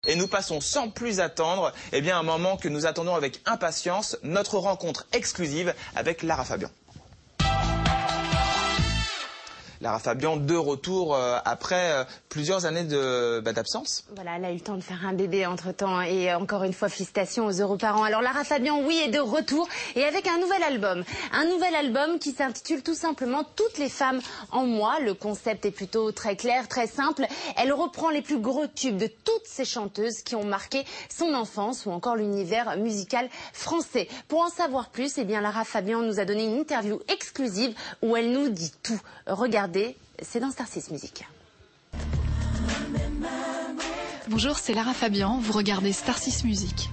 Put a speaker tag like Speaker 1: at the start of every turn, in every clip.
Speaker 1: Et nous passons sans plus attendre, un moment que nous attendons avec impatience, notre rencontre exclusive avec Lara Fabian. Lara Fabian, de retour après plusieurs années d'absence.
Speaker 2: Voilà, elle a eu le temps de faire un bébé entre-temps et encore une fois, félicitations aux heureux parents. Alors Lara Fabian, oui, est de retour et avec un nouvel album. Un nouvel album qui s'intitule tout simplement « Toutes les femmes en moi ». Le concept est plutôt très clair, très simple. Elle reprend les plus gros tubes de toutes ces chanteuses qui ont marqué son enfance ou encore l'univers musical français. Pour en savoir plus, Lara Fabian nous a donné une interview exclusive où elle nous dit tout. Regardez. C'est dans Star6 Music.
Speaker 3: Bonjour, c'est Lara Fabian, vous regardez Star6 Music.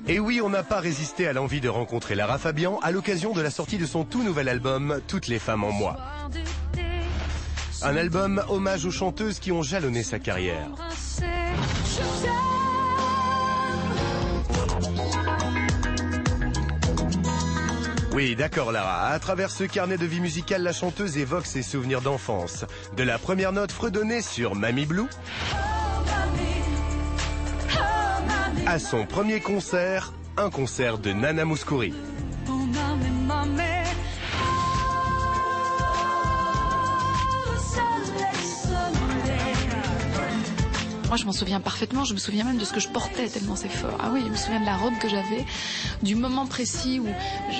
Speaker 4: Et oui, on n'a pas résisté à l'envie de rencontrer Lara Fabian à l'occasion de la sortie de son tout nouvel album « Toutes les femmes en moi ». Un album hommage aux chanteuses qui ont jalonné sa carrière. Oui, d'accord Lara, à travers ce carnet de vie musicale, la chanteuse évoque ses souvenirs d'enfance. De la première note fredonnée sur Mamie Blue à son premier concert, un concert de Nana Mouskouri.
Speaker 3: Moi, je m'en souviens parfaitement, je me souviens même de ce que je portais tellement c'est fort. Ah oui, je me souviens de la robe que j'avais, du moment précis où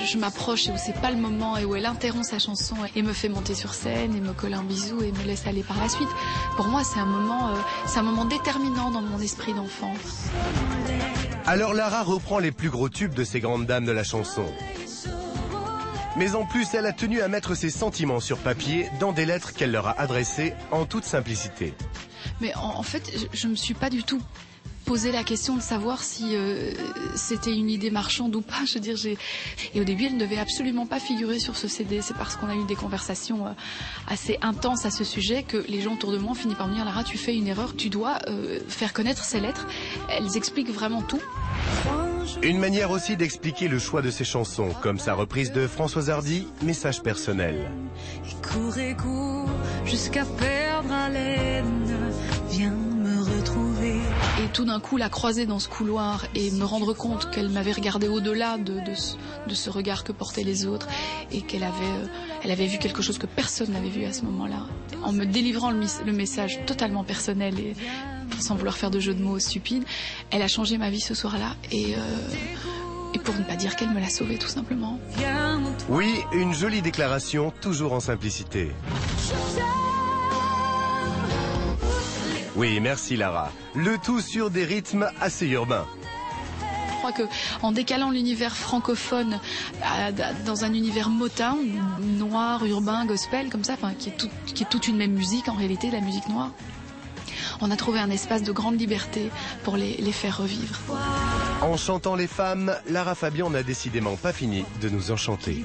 Speaker 3: je m'approche et où c'est pas le moment et où elle interrompt sa chanson et me fait monter sur scène et me colle un bisou et me laisse aller par la suite. Pour moi, c'est un moment déterminant dans mon esprit d'enfant.
Speaker 4: Alors Lara reprend les plus gros tubes de ces grandes dames de la chanson. Mais en plus, elle a tenu à mettre ses sentiments sur papier dans des lettres qu'elle leur a adressées en toute simplicité.
Speaker 3: Mais en fait, je me suis pas du tout posé la question de savoir si c'était une idée marchande ou pas. Je veux dire, et au début, elle ne devait absolument pas figurer sur ce CD. C'est parce qu'on a eu des conversations assez intenses à ce sujet que les gens autour de moi ont fini par me dire « Lara, tu fais une erreur, tu dois faire connaître ces lettres. » Elles expliquent vraiment tout.
Speaker 4: Une manière aussi d'expliquer le choix de ses chansons, comme sa reprise de Françoise Hardy, Message personnel.
Speaker 5: Et cours jusqu'à perdre haleine, viens me retrouver.
Speaker 3: Et tout d'un coup, la croiser dans ce couloir et me rendre compte qu'elle m'avait regardé au-delà de ce regard que portaient les autres et qu'elle avait vu quelque chose que personne n'avait vu à ce moment-là. En me délivrant le message totalement personnel et sans vouloir faire de jeu de mots stupides, elle a changé ma vie ce soir-là et pour ne pas dire qu'elle me l'a sauvée tout simplement.
Speaker 4: Oui, une jolie déclaration, toujours en simplicité. Oui, merci Lara. Le tout sur des rythmes assez urbains.
Speaker 3: Je crois qu'en décalant l'univers francophone dans un univers Motown, noir, urbain, gospel, comme ça, qui est toute une même musique en réalité, la musique noire, on a trouvé un espace de grande liberté pour les faire revivre.
Speaker 4: En chantant les femmes, Lara Fabian n'a décidément pas fini de nous enchanter.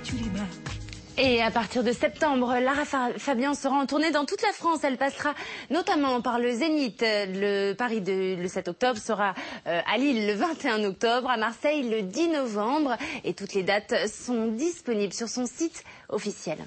Speaker 2: Et à partir de septembre, Lara Fabian sera en tournée dans toute la France. Elle passera notamment par le Zénith. Le Paris le 7 octobre sera à Lille le 21 octobre, à Marseille le 10 novembre. Et toutes les dates sont disponibles sur son site officiel.